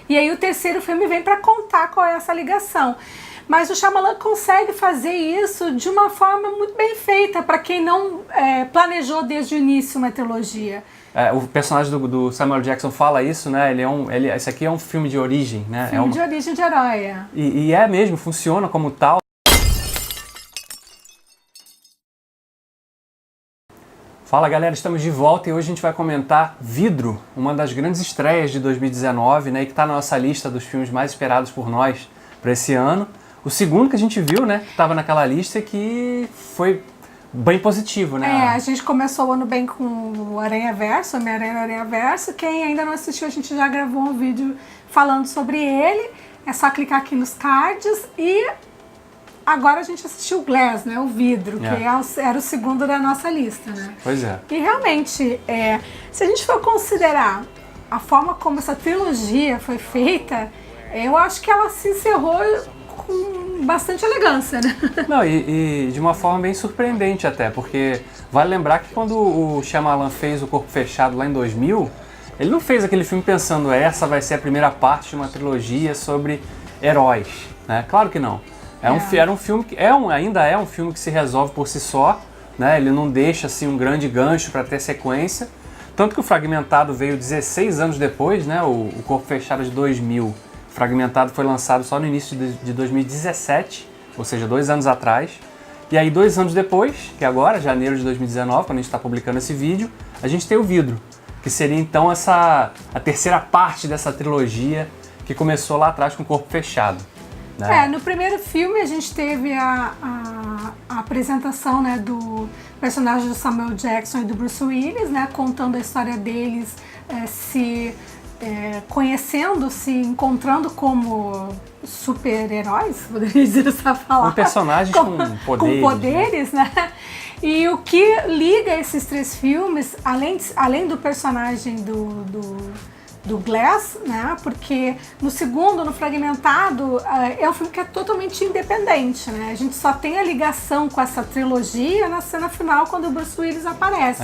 E aí o terceiro filme vem para contar qual é essa ligação. Mas o Shyamalan consegue fazer isso de uma forma muito bem feita, para quem não planejou desde o início uma trilogia. O personagem do Samuel Jackson fala isso, né? Esse aqui é um filme de origem, né? Filme de origem de herói. E é mesmo, funciona como tal. Fala galera, estamos de volta e hoje a gente vai comentar Vidro, uma das grandes estreias de 2019, né? E que está na nossa lista dos filmes mais esperados por nós para esse ano. O segundo que a gente viu, né? Que estava naquela lista e que foi bem positivo, né? A gente começou o ano bem com o Aranhaverso, Homem-Aranha no Aranhaverso. Quem ainda não assistiu, a gente já gravou um vídeo falando sobre ele. É só clicar aqui nos cards e agora a gente assistiu o Glass, né? O Vidro, que era o segundo da nossa lista, né? Pois é. E realmente, se a gente for considerar a forma como essa trilogia foi feita, eu acho que ela se encerrou com bastante elegância, né? Não, e de uma forma bem surpreendente até, porque vale lembrar que quando o Shyamalan fez O Corpo Fechado lá em 2000, ele não fez aquele filme pensando essa vai ser a primeira parte de uma trilogia sobre heróis, né? Claro que não. Era um filme que ainda é um filme que se resolve por si só, né? Ele não deixa assim um grande gancho para ter sequência, tanto que o Fragmentado veio 16 anos depois, né? O Corpo Fechado de 2000. Fragmentado foi lançado só no início de 2017, ou seja, 2 anos atrás. E aí 2 anos depois, que é agora, janeiro de 2019, quando a gente está publicando esse vídeo, a gente tem o Vidro, que seria então a terceira parte dessa trilogia que começou lá atrás com o Corpo Fechado. Né? No primeiro filme a gente teve a apresentação, né, do personagem do Samuel Jackson e do Bruce Willis, né, contando a história deles, conhecendo, se encontrando como super-heróis, poderia dizer essa palavra. Com personagens com poderes. Com poderes, né? E o que liga esses 3 filmes, além do personagem do Glass, né? Porque no segundo, no Fragmentado, é um filme que é totalmente independente, né? A gente só tem a ligação com essa trilogia na cena final, quando o Bruce Willis aparece.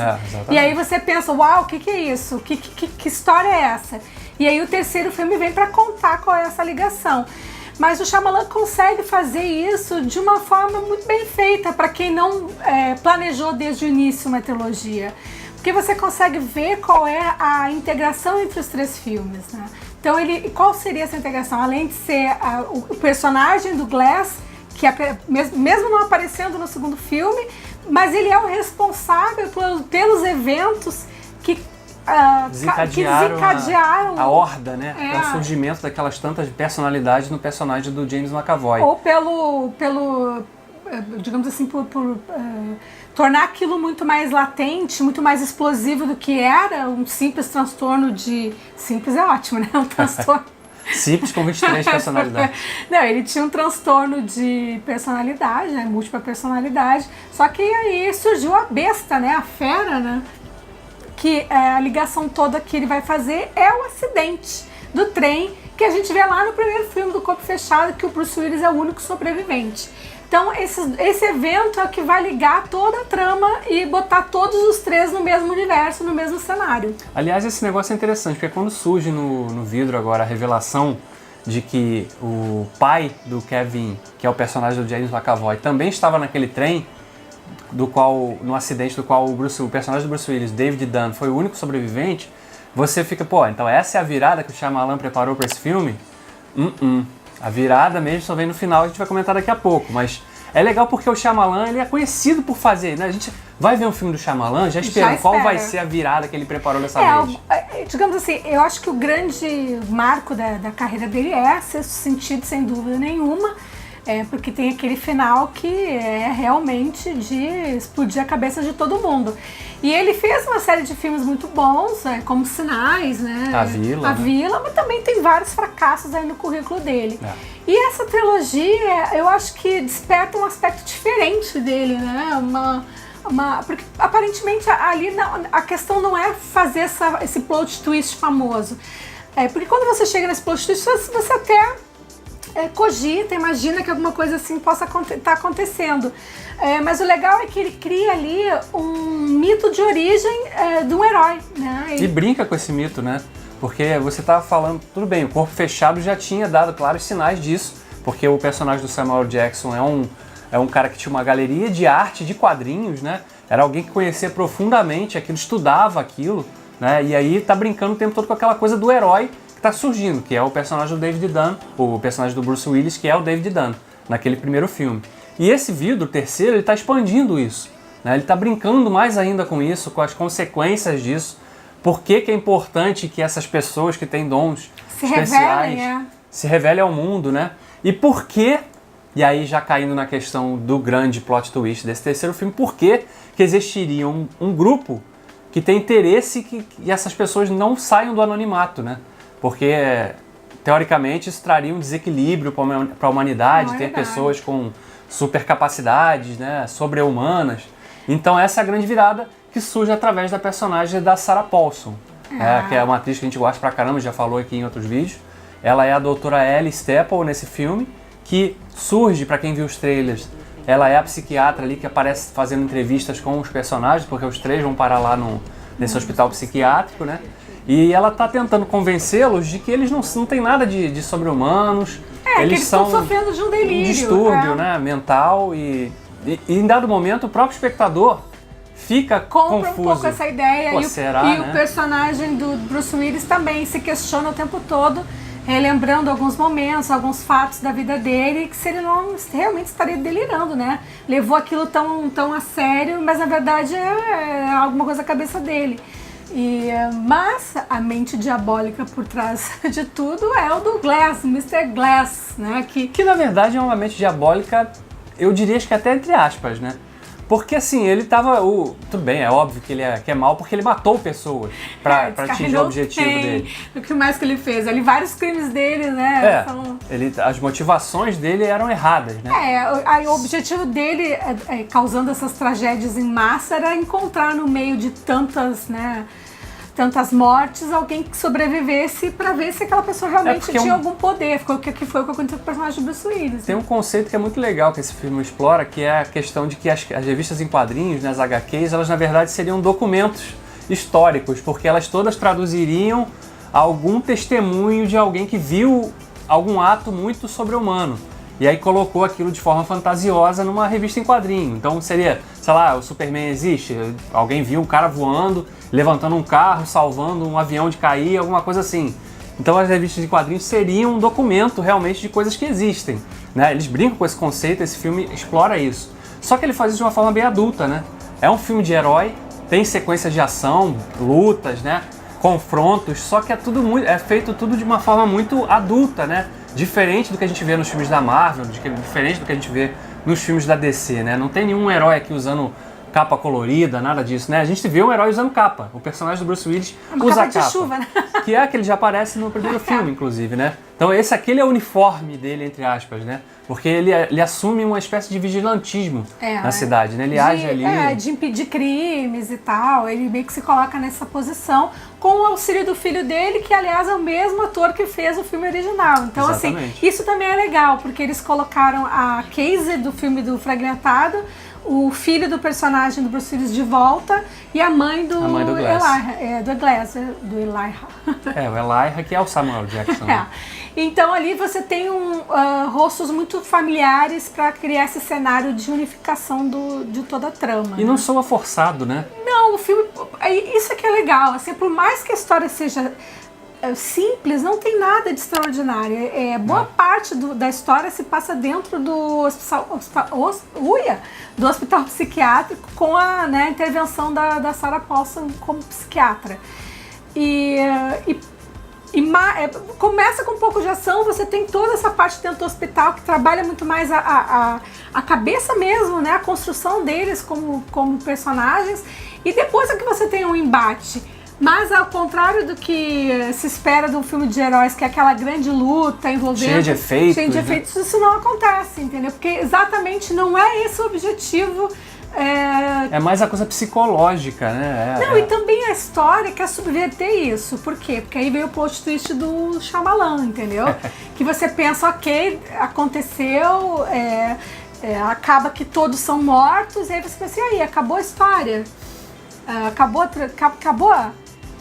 E aí você pensa, uau, o que é isso? Que história é essa? E aí o terceiro filme vem para contar qual é essa ligação. Mas o Shyamalan consegue fazer isso de uma forma muito bem feita, para quem não planejou desde o início uma trilogia. Porque você consegue ver qual é a integração entre os 3 filmes, né? Então, qual seria essa integração? Além de ser o personagem do Glass, que mesmo não aparecendo no segundo filme, mas ele é o responsável pelos eventos que desencadearam a horda, né? O surgimento daquelas tantas personalidades no personagem do James McAvoy. Ou digamos assim, por tornar aquilo muito mais latente, muito mais explosivo do que era um simples transtorno de... Simples é ótimo, né? Um transtorno... Simples com 23 personalidades. Não, ele tinha um transtorno de personalidade, né? Múltipla personalidade. Só que aí surgiu a besta, né? A fera, né? Que a ligação toda que ele vai fazer é o acidente do trem que a gente vê lá no primeiro filme do Corpo Fechado, que o Bruce Willis é o único sobrevivente. Então esse evento é o que vai ligar toda a trama e botar todos os 3 no mesmo universo, no mesmo cenário. Aliás, esse negócio é interessante, porque quando surge no Vidro agora a revelação de que o pai do Kevin, que é o personagem do James McAvoy, também estava naquele trem, no acidente do qual o personagem do Bruce Willis, David Dunn, foi o único sobrevivente, você fica, então essa é a virada que o Shyamalan preparou para esse filme? A virada mesmo só vem no final, a gente vai comentar daqui a pouco, mas é legal porque o Shyamalan, ele é conhecido por fazer, né? A gente vai ver um filme do Shyamalan já esperando qual vai ser a virada que ele preparou dessa vez. Digamos assim, eu acho que o grande marco da carreira dele é Sexto Sentido, sem dúvida nenhuma, porque tem aquele final que é realmente de explodir a cabeça de todo mundo. E ele fez uma série de filmes muito bons, como Sinais, né? A Vila, mas também tem vários fracassos aí no currículo dele. E essa trilogia, eu acho que desperta um aspecto diferente dele, né? Porque aparentemente ali a questão não é fazer esse plot twist famoso. Porque quando você chega nesse plot twist, você até cogita, imagina que alguma coisa assim possa estar acontecendo. Mas o legal é que ele cria ali um mito de origem de um herói, né? E brinca com esse mito, né? Porque você estava falando, tudo bem, o Corpo Fechado já tinha dado claros sinais disso, porque o personagem do Samuel Jackson é um cara que tinha uma galeria de arte, de quadrinhos, né? Era alguém que conhecia profundamente aquilo, estudava aquilo, né? E aí tá brincando o tempo todo com aquela coisa do herói que tá surgindo, que é o personagem do David Dunn, o personagem do Bruce Willis, que é o David Dunn, naquele primeiro filme. E esse Vidro, o terceiro, ele tá expandindo isso, né? Ele tá brincando mais ainda com isso, com as consequências disso. Por que é importante que essas pessoas que têm dons especiais se revelem ao mundo, né? E por que, e aí já caindo na questão do grande plot twist desse terceiro filme, por que existiria um grupo que tem interesse que essas pessoas não saiam do anonimato, né? Porque, teoricamente, isso traria um desequilíbrio para a humanidade, ter pessoas com supercapacidades, né, sobre-humanas. Então essa é a grande virada que surge através da personagem da Sarah Paulson, que é uma atriz que a gente gosta pra caramba, já falou aqui em outros vídeos. Ela é a doutora Ellie Staple nesse filme, que surge, pra quem viu os trailers, ela é a psiquiatra ali que aparece fazendo entrevistas com os personagens, porque os três vão parar lá nesse hospital psiquiátrico, né? E ela tá tentando convencê-los de que eles não têm nada de sobre-humanos. Eles estão sofrendo de um delírio. Um distúrbio, né, mental e em dado momento o próprio espectador fica confuso. Um pouco essa ideia. Pô, e será, né? O personagem do Bruce Willis também se questiona o tempo todo, relembrando alguns momentos, alguns fatos da vida dele, que se ele não realmente estaria delirando, né? Levou aquilo tão a sério, mas na verdade é alguma coisa na cabeça dele. Mas a mente diabólica por trás de tudo é o do Glass, Mr. Glass, né? Que na verdade é uma mente diabólica, eu diria que até entre aspas, né? Porque assim, ele tava... tudo bem, é óbvio que ele que é mal porque ele matou pessoas pra atingir o objetivo dele. O que mais que ele fez? Ali vários crimes dele, né? As motivações dele eram erradas, né? O objetivo dele, causando essas tragédias em massa, era encontrar no meio de tantas mortes, alguém que sobrevivesse pra ver se aquela pessoa realmente tinha algum poder. Foi o que aconteceu com o personagem do Bruce Willis. Tem um conceito que é muito legal que esse filme explora, que é a questão de que as revistas em quadrinhos, né, as HQs, elas na verdade seriam documentos históricos, porque elas todas traduziriam algum testemunho de alguém que viu algum ato muito sobre-humano. E aí colocou aquilo de forma fantasiosa numa revista em quadrinho. Então seria, sei lá, o Superman existe, alguém viu um cara voando, levantando um carro, salvando um avião de cair, alguma coisa assim. Então as revistas de quadrinhos seriam um documento realmente de coisas que existem, né? Eles brincam com esse conceito, esse filme explora isso. Só que ele faz isso de uma forma bem adulta, né? É um filme de herói, tem sequências de ação, lutas, né? Confrontos, só que é feito tudo de uma forma muito adulta, né? Diferente do que a gente vê nos filmes da Marvel, diferente do que a gente vê nos filmes da DC, né? Não tem nenhum herói aqui usando capa colorida, nada disso, né? A gente vê um herói usando capa. O personagem do Bruce Willis usa capa. De chuva, né? Que é que ele já aparece no primeiro filme, inclusive, né? Então aquele é o uniforme dele, entre aspas, né? Porque ele assume uma espécie de vigilantismo na cidade, né? Ele age ali... de impedir crimes e tal. Ele meio que se coloca nessa posição com o auxílio do filho dele, que aliás é o mesmo ator que fez o filme original. Então, exatamente. Assim, isso também é legal, porque eles colocaram a Casey do filme do Fragmentado, o filho do personagem do Bruce Willis de volta e a mãe do Glass. Do Elijah. O Elijah, que é o Samuel Jackson. Né? Então ali você tem rostos muito familiares para criar esse cenário de unificação de toda a trama. E não soa forçado, né? Não, o filme... Isso é que é legal. Assim, por mais que a história seja simples, não tem nada de extraordinário. Boa parte da história se passa dentro do hospital psiquiátrico com a intervenção da Sarah Paulson como psiquiatra. Começa com um pouco de ação, você tem toda essa parte dentro do hospital que trabalha muito mais a cabeça mesmo, né? A construção deles como personagens, e depois é que você tem um embate. Mas ao contrário do que se espera de um filme de heróis, que é aquela grande luta envolvendo... Cheia de efeitos, isso não acontece, entendeu? Porque exatamente não é esse o objetivo. É mais a coisa psicológica, né? E também a história quer subverter isso. Por quê? Porque aí veio o plot twist do Shyamalan, entendeu? Que você pensa, ok, aconteceu, acaba que todos são mortos, e aí você pensa, e aí, acabou a história? Acabou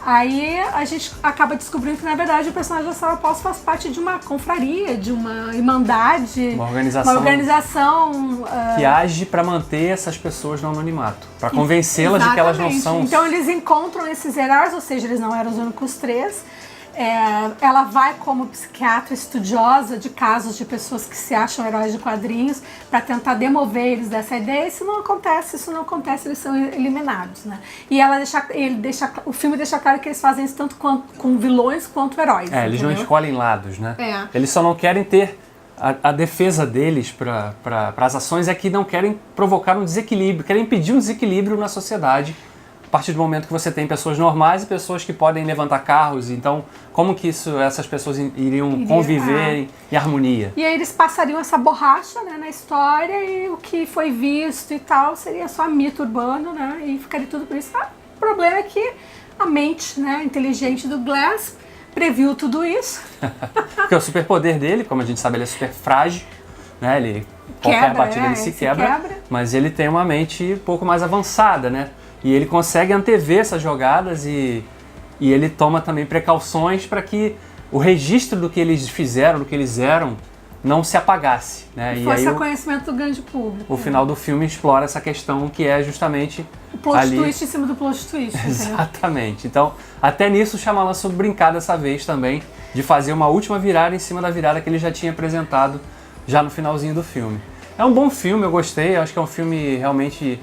Aí a gente acaba descobrindo que, na verdade, o personagem da Sarah Paulson faz parte de uma confraria, de uma irmandade, uma organização que age para manter essas pessoas no anonimato, para convencê-las de que elas não são... Então eles encontram esses heróis, ou seja, eles não eram os únicos 3. Ela vai como psiquiatra estudiosa de casos de pessoas que se acham heróis de quadrinhos para tentar demover eles dessa ideia. Isso não acontece, eles são eliminados, né? E o filme deixa claro que eles fazem isso tanto com vilões quanto heróis. Eles não escolhem lados, né? Eles só não querem ter a defesa deles para as ações, é que não querem provocar um desequilíbrio, querem impedir um desequilíbrio na sociedade. A partir do momento que você tem pessoas normais e pessoas que podem levantar carros, então como que essas pessoas iriam conviver em harmonia? E aí eles passariam essa borracha, né, na história, e o que foi visto e tal seria só mito urbano, né, e ficaria tudo por isso. O problema é que a mente, né, inteligente do Glass previu tudo isso. Porque o superpoder dele, como a gente sabe, ele é super frágil, né, qualquer batida ele se quebra, mas ele tem uma mente um pouco mais avançada, né? E ele consegue antever essas jogadas e ele toma também precauções para que o registro do que eles fizeram, do que eles eram, não se apagasse, né? E aí conhecimento do grande público. O final do filme explora essa questão que é justamente o plot twist em cima do plot twist. Exatamente. Então, até nisso o Shyamalan soube brincar dessa vez também, de fazer uma última virada em cima da virada que ele já tinha apresentado já no finalzinho do filme. É um bom filme, eu gostei, acho que é um filme realmente...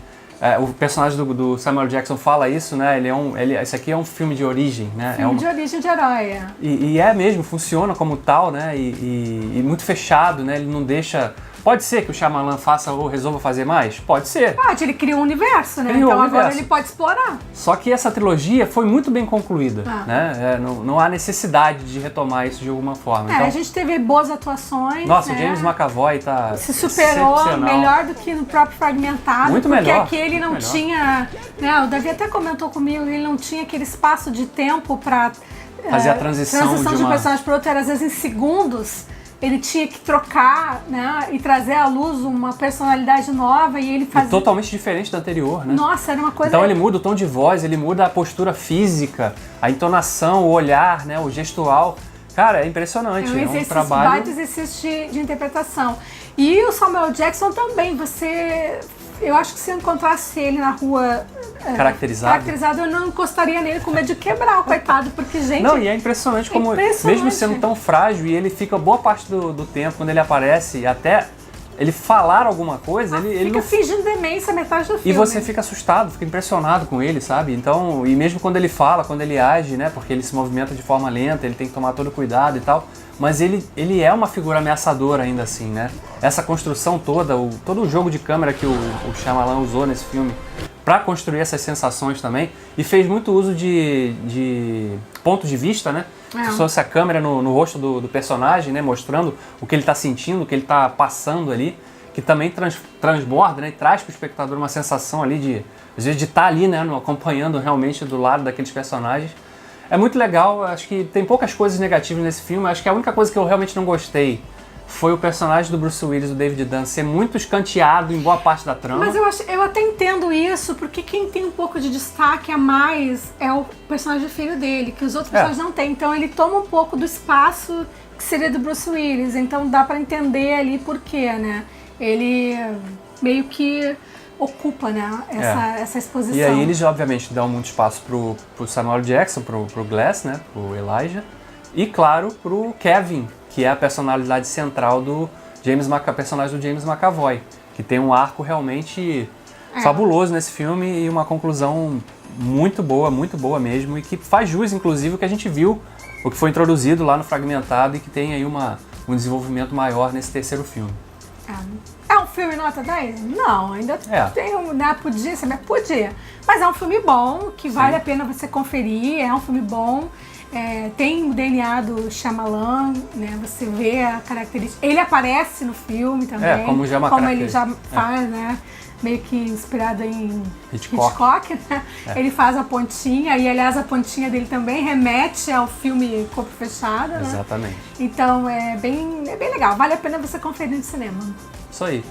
o personagem do Samuel Jackson fala isso, né? Esse aqui é um filme de origem, né? Filme de origem de herói. E é mesmo, funciona como tal, né? E muito fechado, né? Ele não deixa... Pode ser que o Shyamalan faça ou resolva fazer mais? Pode ser. Pode, ele cria um universo, né? Então agora ele pode explorar. Só que essa trilogia foi muito bem concluída, né? Não há necessidade de retomar isso de alguma forma. Então, a gente teve boas atuações. Nossa, o James McAvoy tá se superou melhor do que no próprio Fragmentado. Muito melhor. Porque aqui ele não tinha... Né, o Davi até comentou comigo, ele não tinha aquele espaço de tempo para fazer a transição de um personagem para outro, era às vezes em segundos. Ele tinha que trocar, né, e trazer à luz uma personalidade nova e ele fazia... totalmente diferente da anterior, né? Nossa, era uma coisa... Então ele muda o tom de voz, ele muda a postura física, a entonação, o olhar, né, o gestual. Cara, é impressionante, é um trabalho... baita exercício de interpretação. E o Samuel Jackson também, eu acho que se eu encontrasse ele na rua caracterizado, eu não encostaria nele com medo de quebrar o coitado, porque, gente... Não, e é impressionante como, mesmo sendo tão frágil, e ele fica boa parte do tempo, quando ele aparece, até ele falar alguma coisa, ele fica fingindo demência metade do filme. E você fica assustado, fica impressionado com ele, sabe? Então, e mesmo quando ele fala, quando ele age, né, porque ele se movimenta de forma lenta, ele tem que tomar todo cuidado e tal, mas ele é uma figura ameaçadora ainda assim, né? Essa construção toda, todo o jogo de câmera que o Shyamalan usou nesse filme para construir essas sensações também, e fez muito uso de pontos de vista, né? Se fosse a câmera no rosto do personagem, né? Mostrando o que ele está sentindo, o que ele está passando ali, que também transborda, né? E traz para o espectador uma sensação ali às vezes de estar ali, né? Acompanhando realmente do lado daqueles personagens. É muito legal, acho que tem poucas coisas negativas nesse filme, acho que a única coisa que eu realmente não gostei foi o personagem do Bruce Willis, o David Dunn, ser muito escanteado em boa parte da trama. Mas eu até entendo isso, porque quem tem um pouco de destaque a mais é o personagem do filho dele, que os outros personagens não têm. Então ele toma um pouco do espaço que seria do Bruce Willis, então dá pra entender ali por quê, né? Ele meio que ocupa, né, essa exposição. E aí eles obviamente dão muito espaço pro Samuel Jackson, pro Glass, né, pro Elijah, e claro pro Kevin, que é a personalidade central do personagem do James McAvoy, que tem um arco realmente fabuloso nesse filme e uma conclusão muito boa mesmo, e que faz jus, inclusive, o que a gente viu, o que foi introduzido lá no Fragmentado e que tem aí um desenvolvimento maior nesse terceiro filme. É um filme nota 10? Não, ainda tem né, podia. Mas é um filme bom, que vale a pena você conferir, é um filme bom. Tem o DNA do Shyamalan, né? Você vê a característica. Ele aparece no filme também. Como ele já faz, né? Meio que inspirado em Hitchcock, né? Ele faz a pontinha, e aliás a pontinha dele também remete ao filme Corpo Fechado, né? Exatamente. Então é bem legal, vale a pena você conferir no cinema. Isso aí.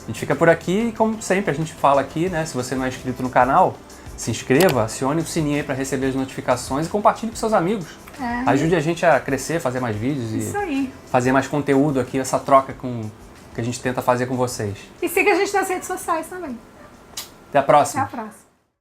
A gente fica por aqui e, como sempre, a gente fala aqui, né? Se você não é inscrito no canal, se inscreva, acione o sininho aí para receber as notificações e compartilhe com seus amigos. Ajude a gente a crescer, fazer mais vídeos Isso aí. fazer mais conteúdo aqui, essa troca que a gente tenta fazer com vocês. E siga a gente nas redes sociais também. Até a próxima. Até a próxima.